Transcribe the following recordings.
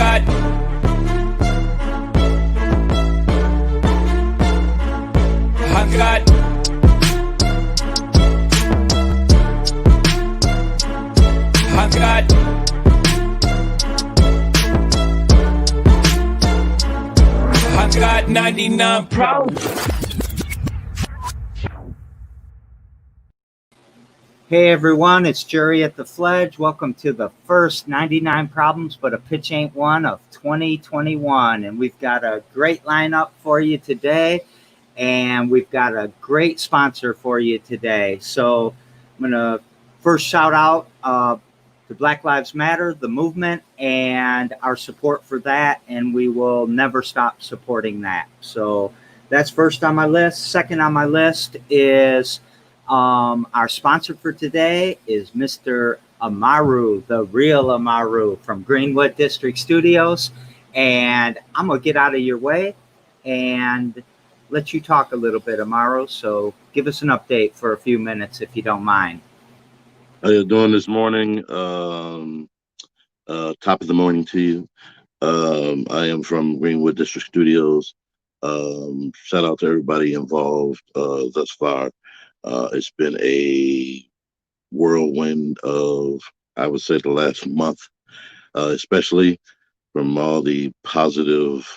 100. 99 problems. Hey everyone, it's Jerry at the Fledge. Welcome to the first 99 Problems But a Pitch Ain't One of 2021. And we've got a great lineup for you today. And we've got a great sponsor for you today. So I'm going to first shout out to Black Lives Matter, the movement, and our support for that. And we will never stop supporting that. So that's first on my list. Second on my list is our sponsor for today is Mr. Amaru, the real Amaru from Greenwood District Studios. And I'm going to get out of your way and let you talk a little bit, Amaru. So give us an update for a few minutes, if you don't mind. How you doing this morning? Top of the morning to you. I am from Greenwood District Studios. Shout out to everybody involved thus far. It's been a whirlwind of, I would say, the last month, especially from all the positive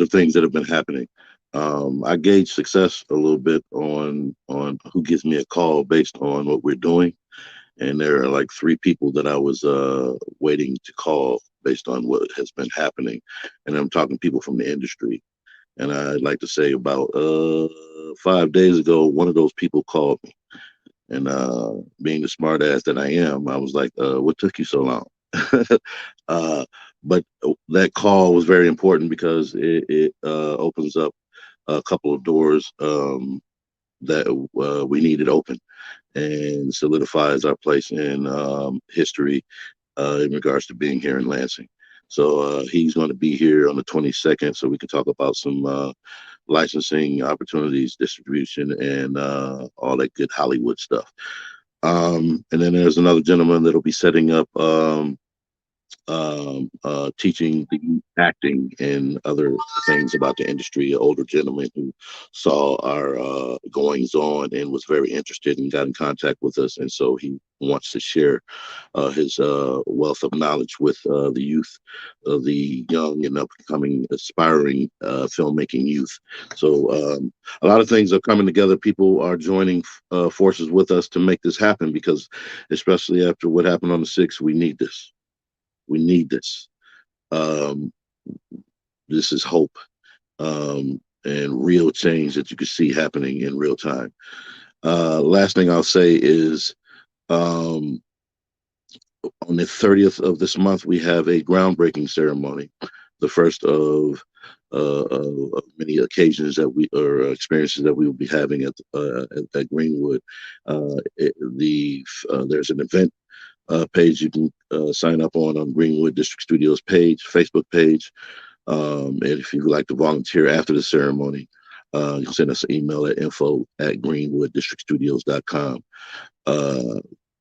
things that have been happening. I gauge success a little bit on who gives me a call based on what we're doing. And there are like 3 people that I was waiting to call based on what has been happening. And I'm talking people from the industry. And I'd like to say about 5 days ago, one of those people called me. And being the smart ass that I am, I was like, what took you so long? But that call was very important because it opens up a couple of doors that we needed open and solidifies our place in history in regards to being here in Lansing. So he's going to be here on the 22nd, so we can talk about some licensing opportunities, distribution, and all that good Hollywood stuff. And then there's another gentleman that'll be setting up teaching the acting and other things about the industry. An older gentleman who saw our goings on and was very interested and got in contact with us, and so he wants to share his wealth of knowledge with the youth, the young and upcoming aspiring filmmaking youth. So a lot of things are coming together. People are joining forces with us to make this happen, because especially after what happened on the 6th, we need this. We need this. This is hope and real change that you can see happening in real time. Last thing I'll say is on the 30th of this month, we have a groundbreaking ceremony, the first of many occasions that we or experiences that we will be having at Greenwood. There's an event page you can sign up on Greenwood District Studios page, Facebook page. And if you'd like to volunteer after the ceremony, you can send us an email at info@greenwooddistrictstudios.com.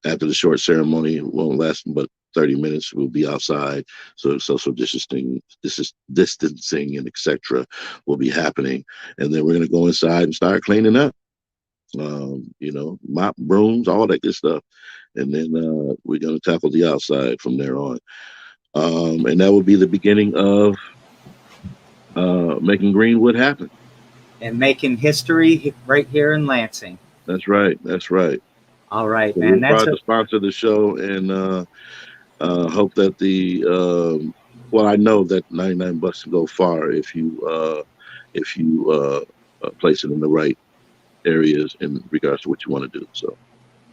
After the short ceremony, it won't last but 30 minutes. We'll be outside, so social distancing and etc. will be happening. And then we're going to go inside and start cleaning up. Mop, brooms, all that good stuff. And then we're going to tackle the outside from there on. And that will be the beginning of making Greenwood happen. And making history right here in Lansing. That's right. That's right. All right, So man. we're proud to sponsor the show, and hope that I know that 99 bucks can go far if you place it in the right areas in regards to what you want to do. So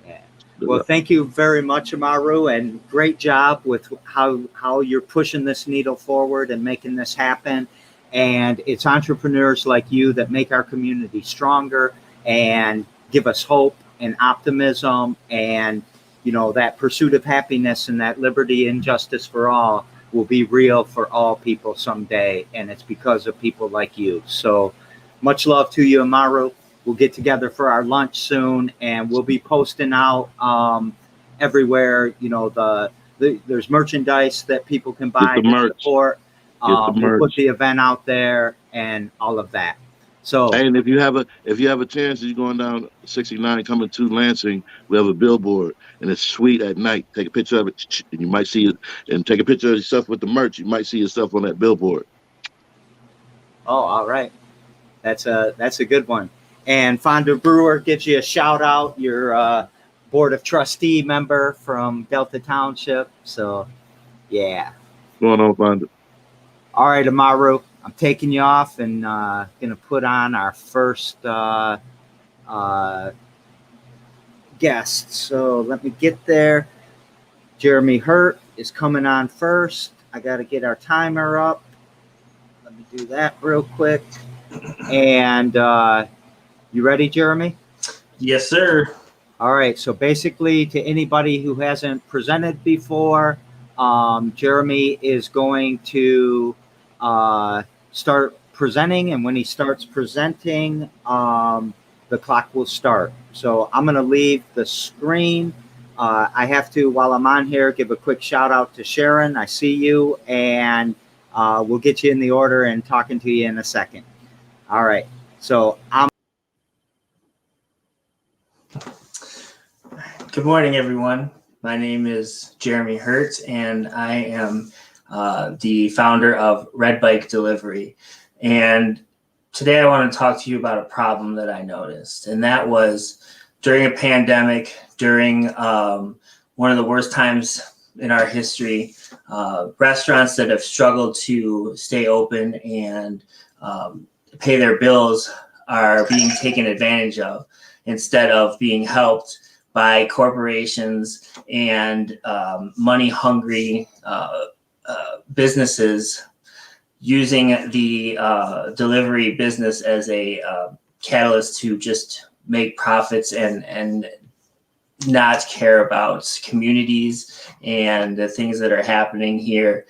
yeah. Well, thank you very much, Amaru, and great job with how you're pushing this needle forward and making this happen. And it's entrepreneurs like you that make our community stronger and give us hope and optimism, and that pursuit of happiness and that liberty and justice for all will be real for all people someday, and it's because of people like you. So much love to you, Amaru. We'll get together for our lunch soon, and we'll be posting out everywhere, the there's merchandise that people can Get buy the to merch. support. Get the We'll put merch. the event out there and all of that. So, And if you have a chance, you're going down 69 coming to Lansing, we have a billboard and it's sweet at night. Take a picture of it, and you might see it. And take a picture of yourself with the merch. You might see yourself on that billboard. oh, all right. That's a good one. And Fonda Brewer gives you a shout out. Your board of trustee member from Delta Township. So yeah. Going on, find it. All right, Amaru. I'm taking you off and gonna put on our first uh, guest. So let me get there. Jeremy Hurt is coming on first. I got to get our timer up. Let me do that real quick. And you ready, Jeremy? Yes, sir. All right. So basically, to anybody who hasn't presented before, Jeremy is going to start presenting. And when he starts presenting, the clock will start. So I'm going to leave the screen. I have to, while I'm on here, give a quick shout out to Sharon. I see you, and we'll get you in the order and talking to you in a second. All right. So I'm. Good morning, everyone. My name is Jeremy Hertz, and I am the founder of Red Bike Delivery. And today I want to talk to you about a problem that I noticed, and that was during a pandemic, during one of the worst times in our history, restaurants that have struggled to stay open and pay their bills are being taken advantage of instead of being helped by corporations and money-hungry businesses using the delivery business as a catalyst to just make profits and not care about communities and the things that are happening here.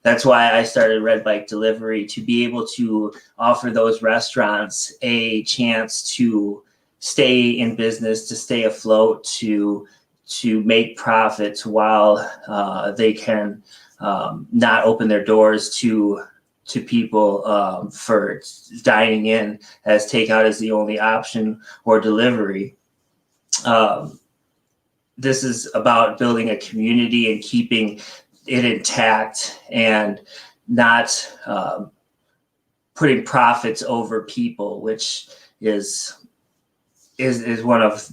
That's why I started Red Bike Delivery, to be able to offer those restaurants a chance to stay in business, to stay afloat, to make profits while they can not open their doors to people for dining in, as takeout is the only option, or delivery. This is about building a community and keeping it intact and not putting profits over people, which is one of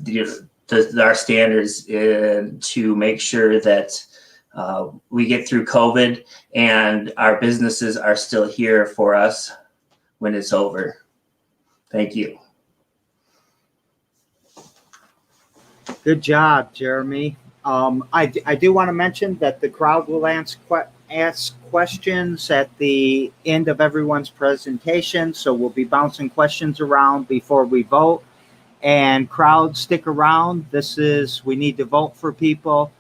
our standards to make sure that we get through COVID and our businesses are still here for us when it's over. Thank you. Good job, Jeremy. I do want to mention that the crowd will ask questions at the end of everyone's presentation. So we'll be bouncing questions around before we vote. And crowd, stick around. We need to vote for people.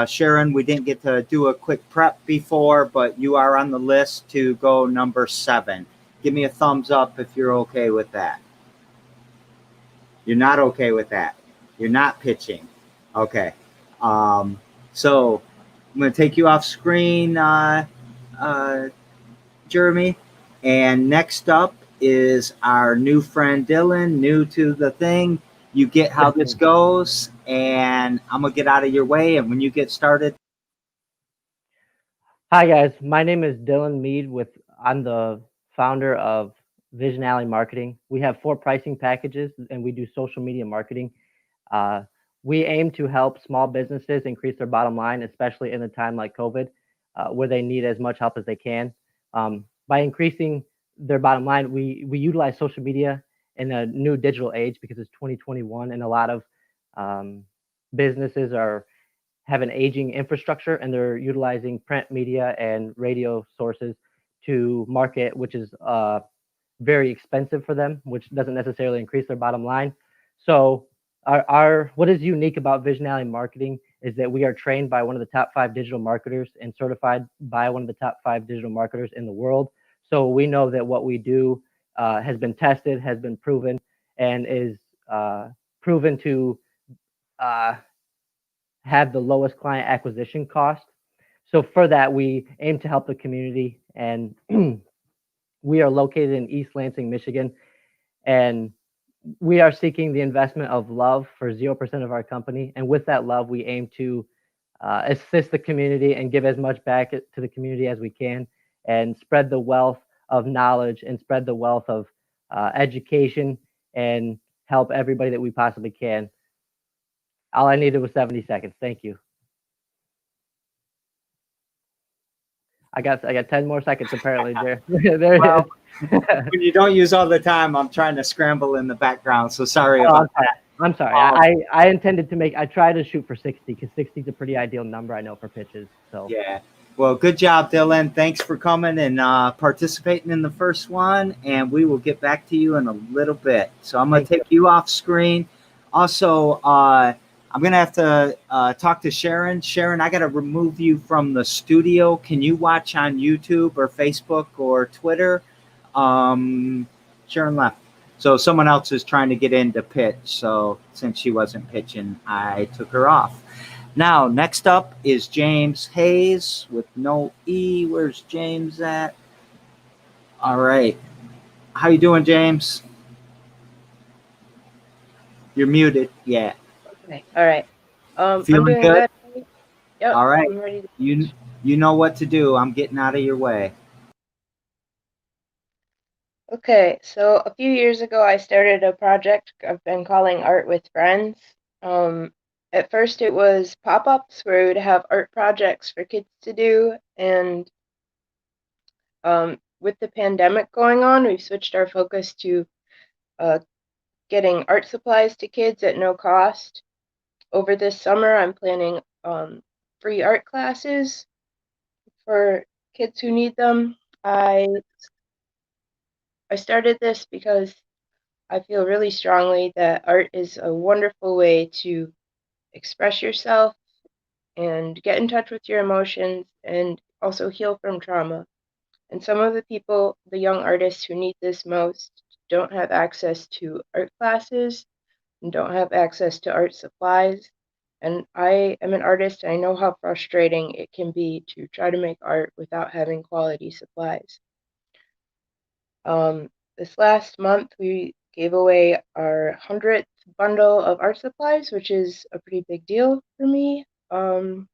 Sharon, we didn't get to do a quick prep before, but you are on the list to go number 7. Give me a thumbs up if you're okay with that. You're not okay with that. You're not pitching. Okay. So I'm going to take you off screen, Jeremy. And next up is our new friend Dylan, new to the thing. You get how this goes, and I'm going to get out of your way. And when you get started. Hi, guys. My name is Dylan Mead. I'm the founder of Vision Alley Marketing. We have 4 pricing packages, and we do social media marketing. We aim to help small businesses increase their bottom line, especially in a time like COVID, where they need as much help as they can. By increasing their bottom line, we utilize social media in a new digital age, because it's 2021 and a lot of businesses have an aging infrastructure, and they're utilizing print media and radio sources to market, which is very expensive for them, which doesn't necessarily increase their bottom line. So what is unique about Vision Alley Marketing is that we are trained by one of the top 5 digital marketers and certified by one of the top 5 digital marketers in the world. So we know that what we do has been tested, has been proven, and is proven to have the lowest client acquisition cost. So for that, we aim to help the community, and we are located in East Lansing, Michigan, and we are seeking the investment of love for 0% of our company. And with that love, we aim to assist the community and give as much back to the community as we can, and spread the wealth of knowledge and spread the wealth of education and help everybody that we possibly can. All I needed was 70 seconds. Thank you. I got 10 more seconds apparently, Jer. There Well, it is. When you don't use all the time, I'm trying to scramble in the background. So sorry Oh, about that. I'm sorry. I intended to I try to shoot for 60 because 60 is a pretty ideal number, I know, for pitches. So Yeah. Well, good job, Dylan. Thanks for coming and participating in the first one. And we will get back to you in a little bit. So I'm going to take you off screen. Also, I'm going to have to talk to Sharon. Sharon, I got to remove you from the studio. Can you watch on YouTube or Facebook or Twitter? Sharon left. So someone else is trying to get in to pitch. So since she wasn't pitching, I took her off. Now, next up is James Hayes with no E. Where's James at? All right. How you doing, James? You're muted. Yeah. Okay. All right. I'm Feeling doing good? good. Yep. All right. I'm ready to You know what to do. I'm getting out of your way. Okay, so a few years ago, I started a project I've been calling Art with Friends. At first, it was pop-ups where we would have art projects for kids to do, and with the pandemic going on, we've switched our focus to getting art supplies to kids at no cost. Over this summer, I'm planning free art classes for kids who need them. I started this because I feel really strongly that art is a wonderful way to express yourself and get in touch with your emotions and also heal from trauma. And some of the people, the young artists who need this most, don't have access to art classes and don't have access to art supplies. And I am an artist, and I know how frustrating it can be to try to make art without having quality supplies. This last month, we gave away our 100th bundle of art supplies, which is a pretty big deal for me. And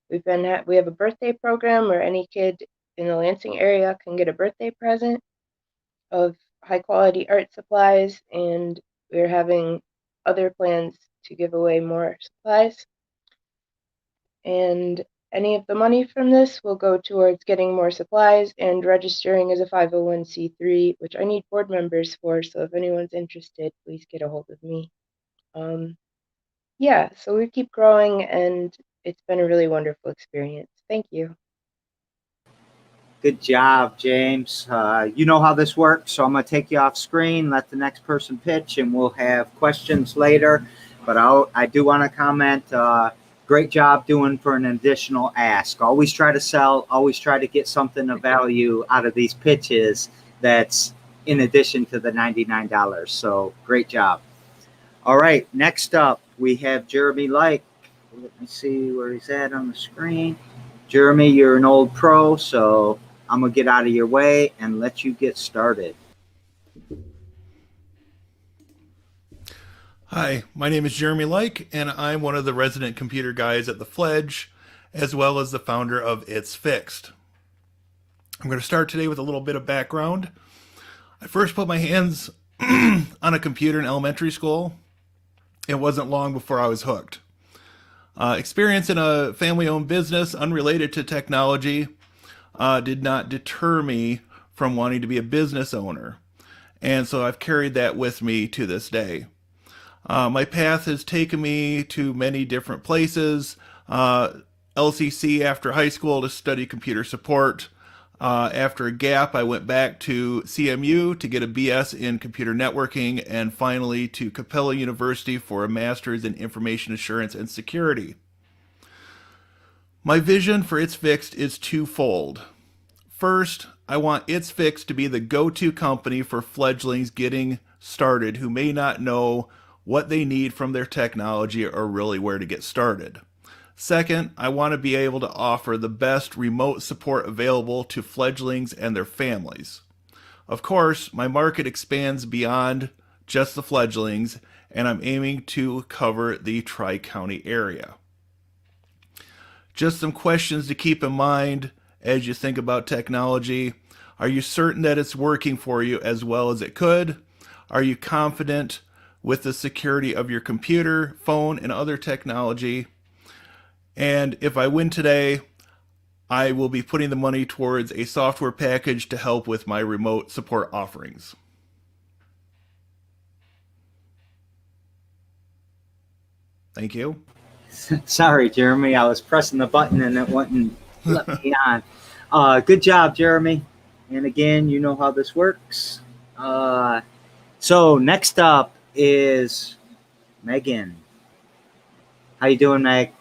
we have a birthday program where any kid in the Lansing area can get a birthday present of high quality art supplies, and we're having other plans to give away more supplies. And any of the money from this will go towards getting more supplies and registering as a 501c3, which I need board members for, so if anyone's interested, please get a hold of me. Yeah, so we keep growing, and it's been a really wonderful experience. Thank you. Good job, James. You know how this works, so I'm going to take you off screen, let the next person pitch, and we'll have questions later. But I do want to comment, great job doing for an additional ask. Always try to sell, always try to get something of value out of these pitches that's in addition to the $99. So great job. All right, next up, we have Jeremy Like. Let me see where he's at on the screen. Jeremy, you're an old pro, so I'm going to get out of your way and let you get started. Hi, my name is Jeremy Like, and I'm one of the resident computer guys at the Fledge, as well as the founder of It's Fixed. I'm going to start today with a little bit of background. I first put my hands on a computer in elementary school. It wasn't long before I was hooked. Experience in a family-owned business unrelated to technology did not deter me from wanting to be a business owner. And so I've carried that with me to this day. My path has taken me to many different places. LCC after high school to study computer support. After a gap, I went back to CMU to get a BS in computer networking, and finally to Capella University for a master's in information assurance and security. My vision for It's Fixed is twofold. First, I want It's Fixed to be the go-to company for fledglings getting started who may not know what they need from their technology or really where to get started. Second, I want to be able to offer the best remote support available to fledglings and their families. Of course, my market expands beyond just the fledglings, and I'm aiming to cover the Tri-County area. Just some questions to keep in mind as you think about technology. Are you certain that it's working for you as well as it could? Are you confident with the security of your computer, phone, and other technology? And if I win today, I will be putting the money towards a software package to help with my remote support offerings. Thank you. Sorry, Jeremy. I was pressing the button and it wouldn't let me on. Good job, Jeremy. And again, you know how this works. So next up is Megan. How you doing, Meg?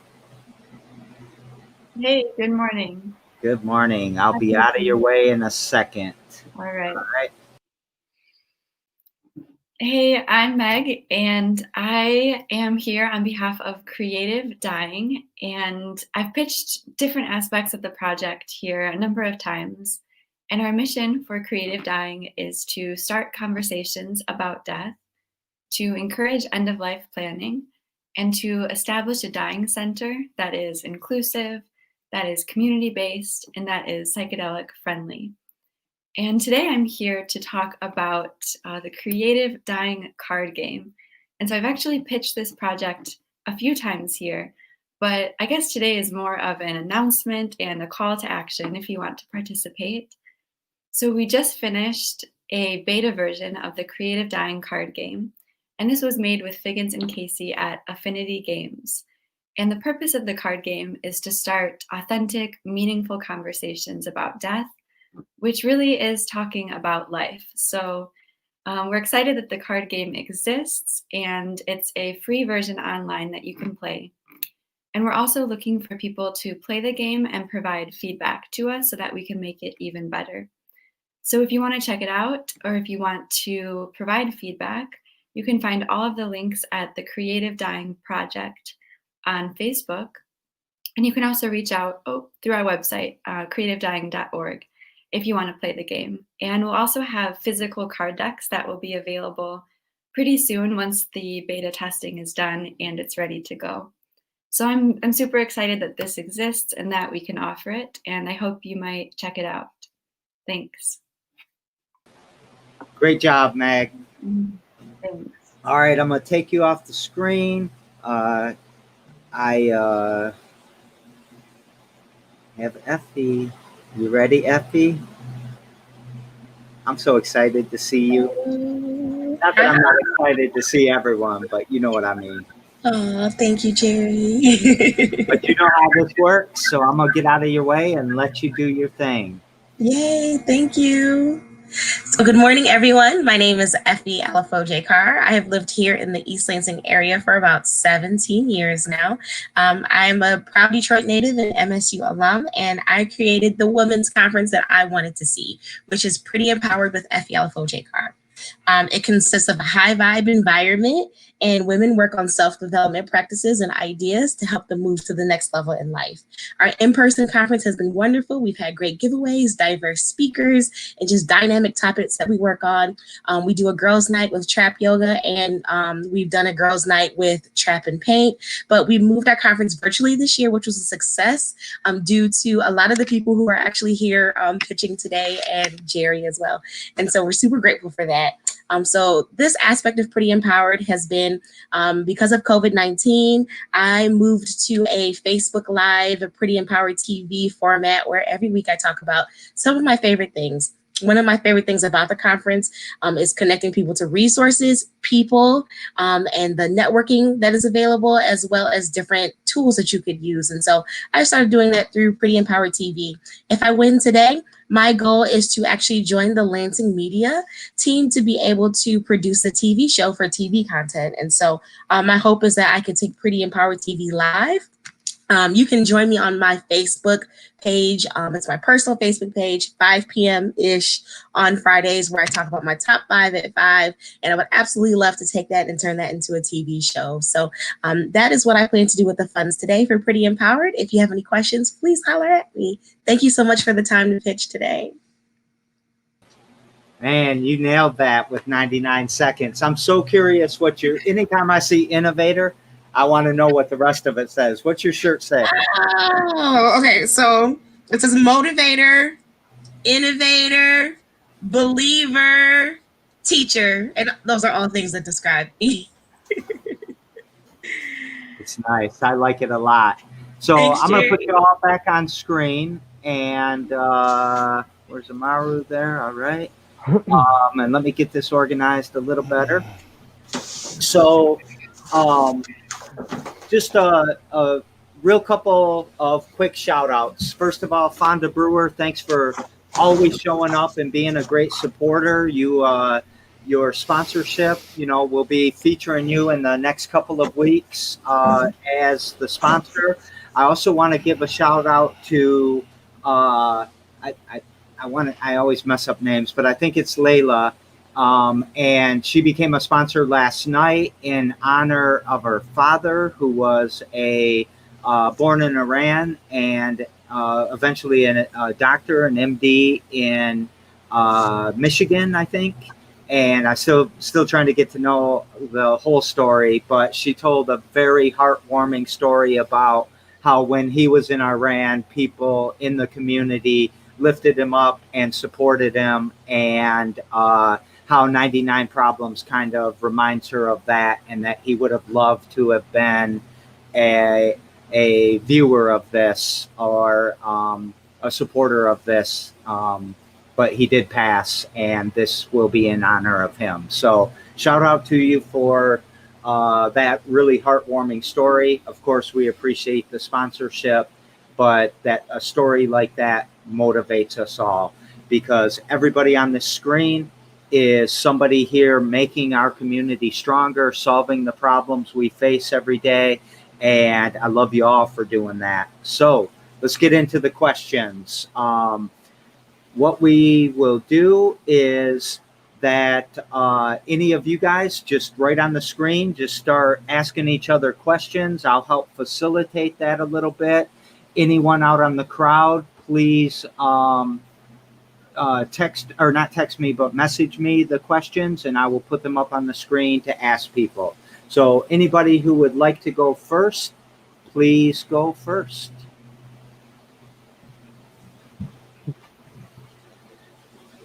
Hey, good morning. Good morning. I'll be out of your way in a second. All right. All right. Hey, I'm Meg, and I am here on behalf of Creative Dying, and I've pitched different aspects of the project here a number of times. And our mission for Creative Dying is to start conversations about death, to encourage end-of-life planning, and to establish a dying center that is inclusive, that is community-based, and that is psychedelic-friendly. And today I'm here to talk about the Creative Dying card game. And so I've actually pitched this project a few times here, but I guess today is more of an announcement and a call to action if you want to participate. So we just finished a beta version of the Creative Dying card game, and this was made with Figgins and Casey at Affinity Games. And the purpose of the card game is to start authentic, meaningful conversations about death, which really is talking about life. So we're excited that the card game exists, and it's a free version online that you can play. And we're also looking for people to play the game and provide feedback to us so that we can make it even better. So if you want to check it out, or if you want to provide feedback, you can find all of the links at the Creative Dying Project on Facebook. And you can also reach out through our website, creativedying.org, if you want to play the game. And we'll also have physical card decks that will be available pretty soon once the beta testing is done and it's ready to go. So I'm super excited that this exists and that we can offer it, and I hope you might check it out. Thanks. Great job, Meg. Thanks. All right, I'm going to take you off the screen. I have Effie. You ready, Effie? I'm so excited to see you. Not that I'm not excited to see everyone, but you know what I mean. Oh, thank you, Jerry. But you know how this works, so I'm going to get out of your way and let you do your thing. Yay, thank you. So good morning, everyone. My name is Effie Alafoje-Carr. I have lived here in the East Lansing area for about 17 years now. I'm a proud Detroit native and MSU alum, and I created the women's conference that I wanted to see, which is Pretty Empowered with Effie Alafoje-Carr. It consists of a high vibe environment, and women work on self-development practices and ideas to help them move to the next level in life. Our in-person conference has been wonderful. We've had great giveaways, diverse speakers, and just dynamic topics that we work on. We do a girls' night with trap yoga, and we've done a girls' night with trap and paint. But we moved our conference virtually this year, which was a success due to a lot of the people who are actually here pitching today, and Jerry as well. And so we're super grateful for that. So this aspect of Pretty Empowered has been, because of COVID-19, I moved to a Facebook Live, a Pretty Empowered TV format where every week I talk about some of my favorite things. One of my favorite things about the conference is connecting people to resources, people, and the networking that is available, as well as different tools that you could use. And so I started doing that through Pretty Empowered TV. If I win today, my goal is to actually join the Lansing media team to be able to produce a TV show for TV content. And so my hope is that I can take Pretty Empowered TV live You can join me on my Facebook page. It's my personal Facebook page, 5 p.m.-ish on Fridays, where I talk about my top 5 at 5. And I would absolutely love to take that and turn that into a TV show. So that is what I plan to do with the funds today for Pretty Empowered. If you have any questions, please holler at me. Thank you so much for the time to pitch today. Man, you nailed that with 99 seconds. I'm so curious anytime I see innovator, I want to know what the rest of it says. What's your shirt say? Oh, okay. So it says motivator, innovator, believer, teacher. And those are all things that describe me. It's nice. I like it a lot. So Thanks, I'm going to put Jerry. you all back on screen. And where's Amaru there? All right. And let me get this organized a little better. So just a real couple of quick shout outs. First of all, Fonda Brewer, thanks for always showing up and being a great supporter. Your sponsorship, we'll be featuring you in the next couple of weeks as the sponsor. I also want to give a shout out to I always mess up names, but I think it's Layla. And she became a sponsor last night in honor of her father, who was born in Iran and eventually a doctor, an MD in Michigan, I think. And I still trying to get to know the whole story, but she told a very heartwarming story about how when he was in Iran, people in the community lifted him up and supported him, and how 99 Problems kind of reminds her of that, and that he would have loved to have been a viewer of this or a supporter of this, but he did pass, and this will be in honor of him. So shout out to you for that really heartwarming story. Of course, we appreciate the sponsorship, but that a story like that motivates us all, because everybody on the screen is somebody here making our community stronger, solving the problems we face every day. And I love you all for doing that. So let's get into the questions. What we will do is that any of you guys just right on the screen, just start asking each other questions. I'll help facilitate that a little bit. Anyone out on the crowd, please text, or not text me, but message me the questions, and I will put them up on the screen to ask people. So anybody who would like to go first, please go first.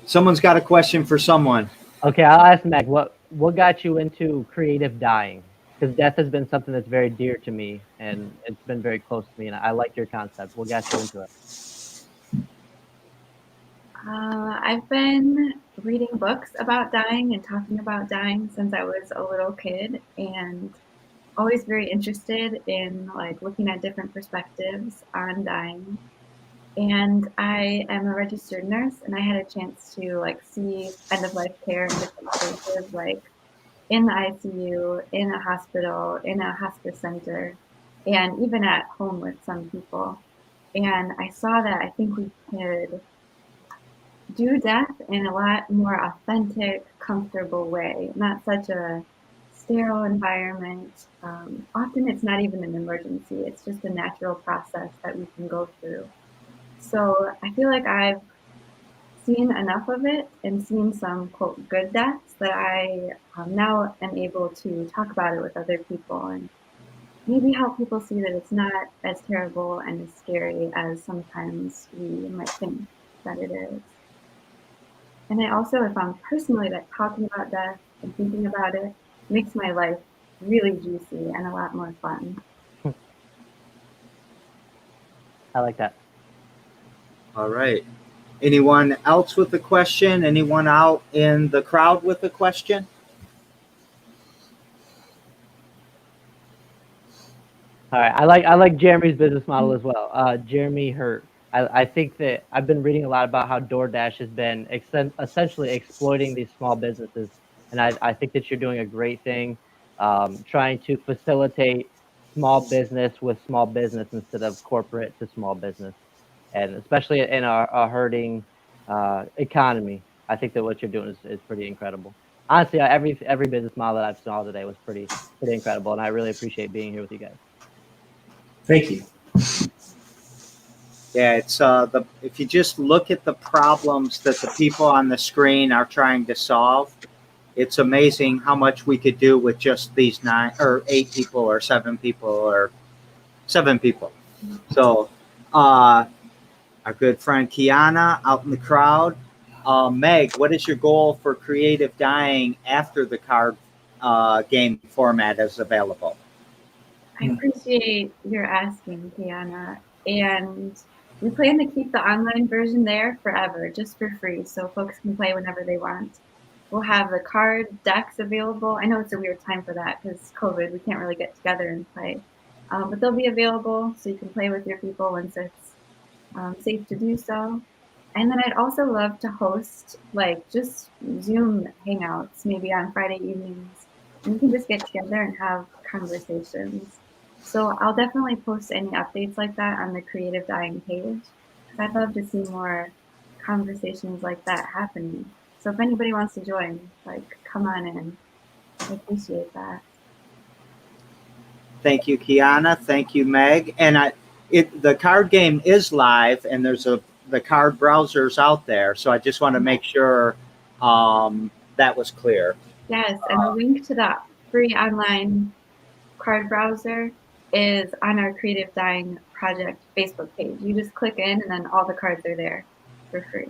Someone's got a question for someone. Okay, I'll ask Meg, what got you into creative dyeing? Because death has been something that's very dear to me, and it's been very close to me, and I like your concept. What got you into it? I've been reading books about dyeing and talking about dyeing since I was a little kid, and always very interested in like looking at different perspectives on dyeing. And I am a registered nurse, and I had a chance to like see end of life care in different places, like in the ICU, in a hospital, in a hospice center, and even at home with some people. And I saw that I think we could do death in a lot more authentic, comfortable way, not such a sterile environment. Often it's not even an emergency, it's just a natural process that we can go through. So I feel like I've seen enough of it and seen some, quote, good deaths that I now am able to talk about it with other people and maybe help people see that it's not as terrible and as scary as sometimes we might think that it is. And I also have found personally that talking about death and thinking about it makes my life really juicy and a lot more fun. I like that. All right. Anyone else with a question? Anyone out in the crowd with a question? All right, I like Jeremy's business model as well. Jeremy Hurt. I think that I've been reading a lot about how DoorDash has been essentially exploiting these small businesses, and I think that you're doing a great thing, trying to facilitate small business with small business instead of corporate to small business, and especially in our hurting economy. I think that what you're doing is pretty incredible. Honestly, every business model that I've saw today was pretty incredible, and I really appreciate being here with you guys. Thank you. Yeah, it's if you just look at the problems that the people on the screen are trying to solve, it's amazing how much we could do with just these 9 or 8 people or 7 people or 7 people. So, our good friend Kiana out in the crowd. Meg, what is your goal for creative dying after the card game format is available? I appreciate your asking, Kiana. And we plan to keep the online version there forever, just for free, so folks can play whenever they want. We'll have the card decks available. I know it's a weird time for that because COVID, we can't really get together and play. But they'll be available so you can play with your people once it's safe to do so. And then I'd also love to host like just Zoom hangouts, maybe on Friday evenings, and we can just get together and have conversations. So I'll definitely post any updates like that on the Creative Dying page because I'd love to see more conversations like that happening. So if anybody wants to join, like come on in. I appreciate that. Thank you, Kiana. Thank you, Meg. And the card game is live, and there's the card browsers out there. So I just want to make sure that was clear. Yes, and the link to that free online card browser is on our Creative Dying Project Facebook page. You just click in, and then all the cards are there for free.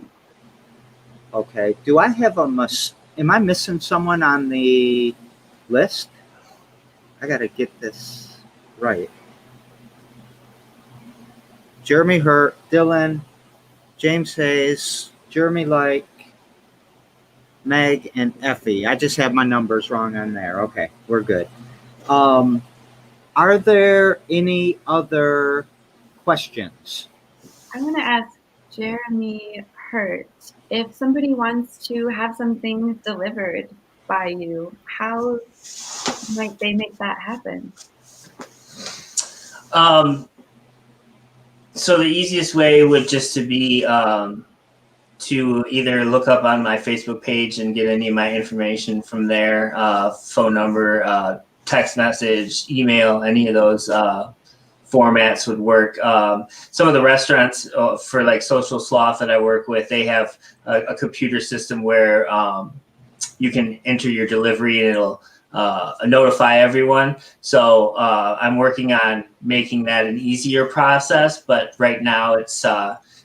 Okay. Do I have am I missing someone on the list? I got to get this right. Jeremy Hurt, Dylan, James Hayes, Jeremy Like, Meg, and Effie. I just have my numbers wrong on there. Okay, we're good. Are there any other questions? I want to ask Jeremy Hurt, if somebody wants to have something delivered by you, how might they make that happen? So the easiest way would just to be to either look up on my Facebook page and get any of my information from there, phone number, text message, email, any of those formats would work. Some of the restaurants for like Social Sloth that I work with, they have a computer system where you can enter your delivery and it'll notify everyone. So I'm working on making that an easier process, but right now it's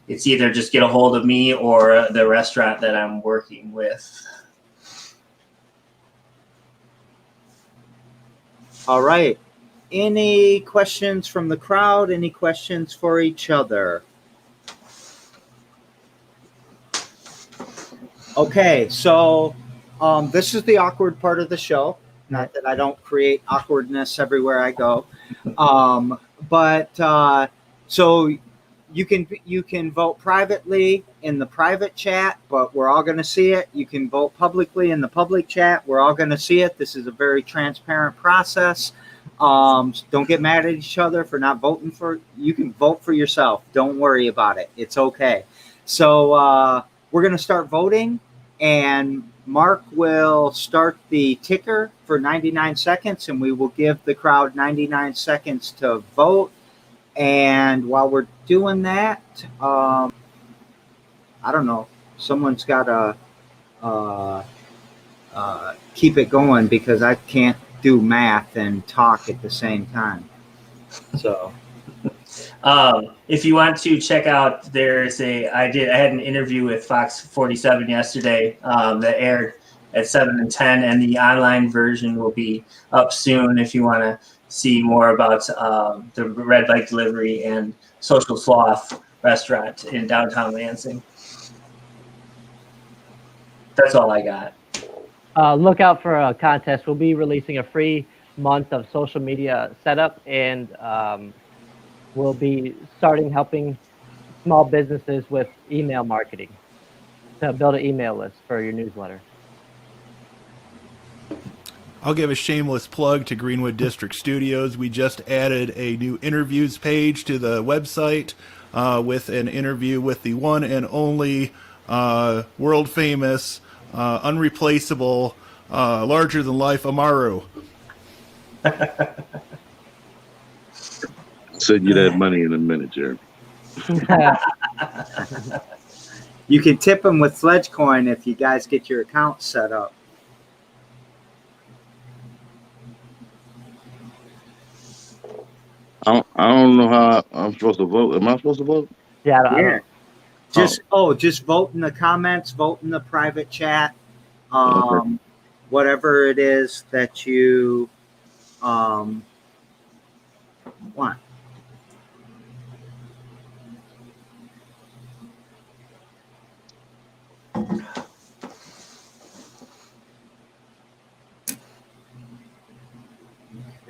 either just get a hold of me or the restaurant that I'm working with. All right. Any questions from the crowd? Any questions for each other? Okay, so this is the awkward part of the show. Not that I don't create awkwardness everywhere I go, but so you can vote privately in the private chat, but we're all going to see it. You can vote publicly in the public chat. We're all going to see it. This is a very transparent process. Don't get mad at each other for not voting for. You can vote for yourself. Don't worry about it. It's okay. So we're going to start voting, and Mark will start the ticker for 99 seconds, and we will give the crowd 99 seconds to vote. And while we're doing that, I don't know, someone's got to keep it going because I can't do math and talk at the same time. So if you want to check out, I had an interview with Fox 47 yesterday that aired at 7 and 10, and the online version will be up soon if you want to see more about the Red Bike Delivery and Social Sloth restaurant in downtown Lansing. That's all I got. Look out for a contest. We'll be releasing a free month of social media setup, and we'll be starting helping small businesses with email marketing to build an email list for your newsletter. I'll give a shameless plug to Greenwood District Studios. We just added a new interviews page to the website with an interview with the one and only world famous, unreplaceable, larger than life Amaru. Send you that money in a minute, Jeremy. You can tip them with Fledge coin if you guys get your account set up. I don't know how I'm supposed to vote. Am I supposed to vote? Yeah, I Yeah. don't, Just vote in the comments, vote in the private chat, Okay. whatever it is that you want.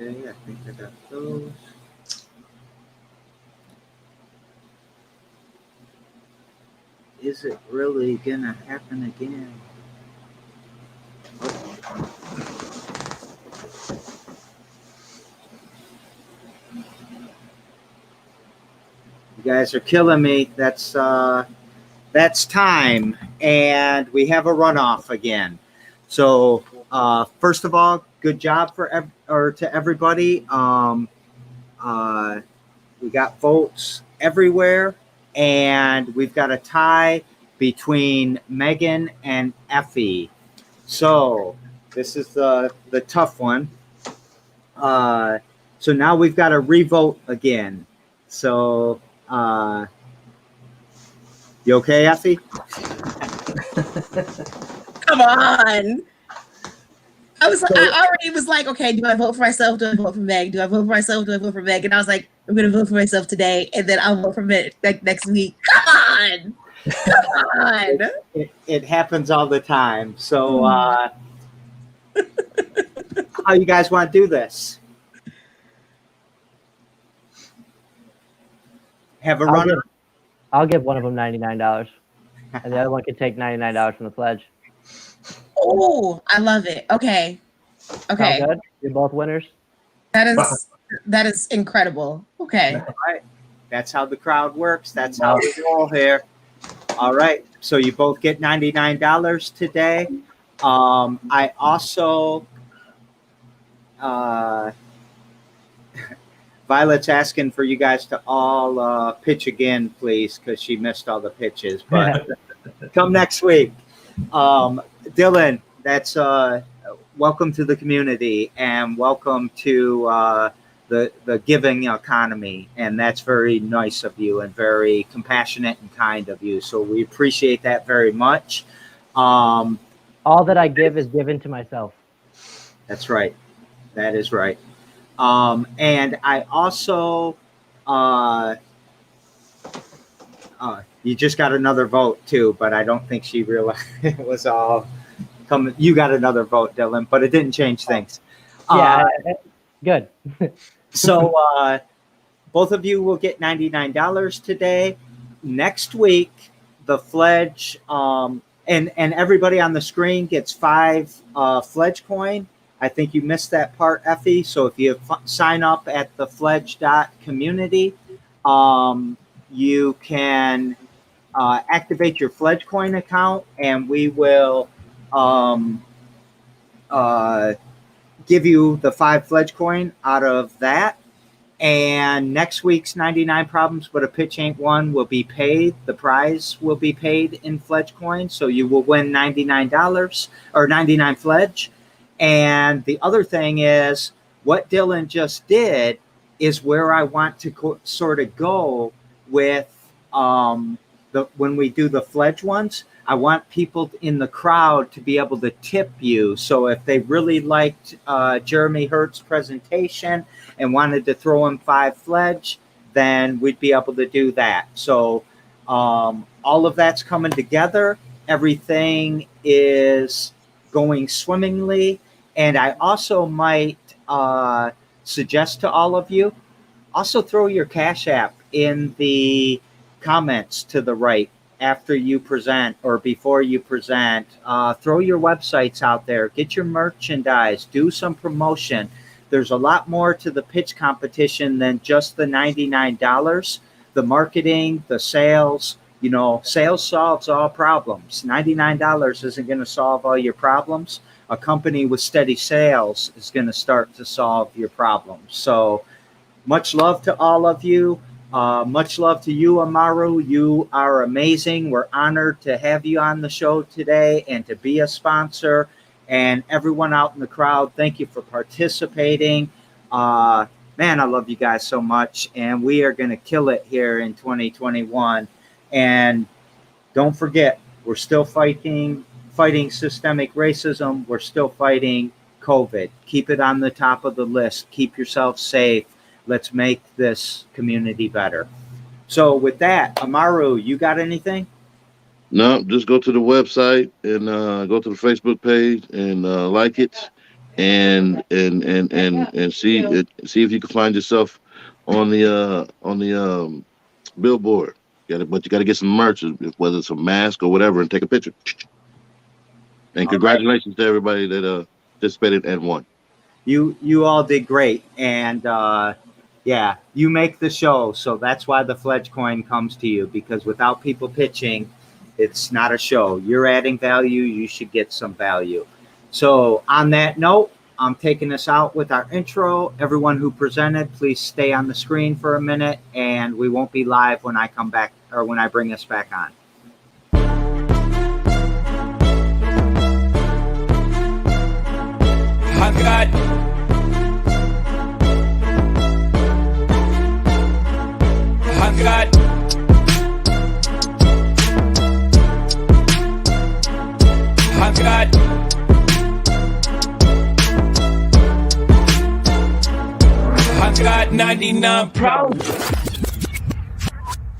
Okay, I think I got those. Is it really gonna happen again? You guys are killing me. That's time, and we have a runoff again. So first of all, good job to everybody. We got votes everywhere, and we've got a tie between Megan and Effie. So this is the tough one. So now we've got to revote again. So you okay, Effie? Come on. I already was like, okay, do I vote for myself? Do I vote for Meg? Do I vote for myself? Do I vote for Meg? And I was like, I'm going to vote for myself today, and then I'll vote for Meg next week. Come on. Come on. It happens all the time. So how you guys want to do this? Have a run? I'll give one of them $99, and the other one can take $99 from the Fledge. Oh, I love it. Okay. Okay. Sound good? You're both winners. That is incredible. Okay. All right. That's how the crowd works. That's how we roll here. All right. So you both get $99 today. I also Violet's asking for you guys to all pitch again, please, because she missed all the pitches. But come next week. Dylan, that's welcome to the community and welcome to the giving economy. And that's very nice of you and very compassionate and kind of you. So we appreciate that very much. All that I give is given to myself. That's right. That is right. And I also, you just got another vote too, but I don't think she realized it was all coming. You got another vote, Dylan, but it didn't change things. Yeah, good. So both of you will get $99 today. Next week, the Fledge, and everybody on the screen gets 5 Fledge coin. I think you missed that part, Effie. So if you sign up at the Fledge.community, you can activate your Fledge coin account, and we will give you the 5 Fledge coin out of that. And next week's 99 Problems But a Pitch Ain't One will be paid. The prize will be paid in Fledge coin. So you will win $99 or 99 Fledge. And the other thing is what Dylan just did is where I want to sort of go with when we do the Fledge ones. I want people in the crowd to be able to tip you. So if they really liked Jeremy Hurt's presentation and wanted to throw him 5 Fledge, then we'd be able to do that. So all of that's coming together. Everything is going swimmingly. And I also might suggest to all of you, also throw your Cash App in the comments to the right. after you present or before you present. Throw your websites out there, get your merchandise, do some promotion. There's a lot more to the pitch competition than just the $99. The marketing, the sales, sales solves all problems. $99 isn't going to solve all your problems. A company with steady sales is going to start to solve your problems. So much love to all of you. Much love to you, Amaru. You are amazing. We're honored to have you on the show today and to be a sponsor. And everyone out in the crowd, thank you for participating. Man, I love you guys so much. And we are going to kill it here in 2021. And don't forget, we're still fighting systemic racism. We're still fighting COVID. Keep it on the top of the list. Keep yourself safe. Let's make this community better. So with that, Amaru, you got anything? No, just go to the website and go to the Facebook page and like it, and see if you can find yourself on the billboard. But you got to get some merch, whether it's a mask or whatever, and take a picture. And congratulations to everybody that participated and won. You all did great, and yeah, you make the show, so that's why the Fledge coin comes to you, because without people pitching, it's not a show. You're adding value, you should get some value. So on that note, I'm taking us out with our intro. Everyone who presented, please stay on the screen for a minute, and we won't be live when I come back or when I bring us back on. I got I got 99 problems.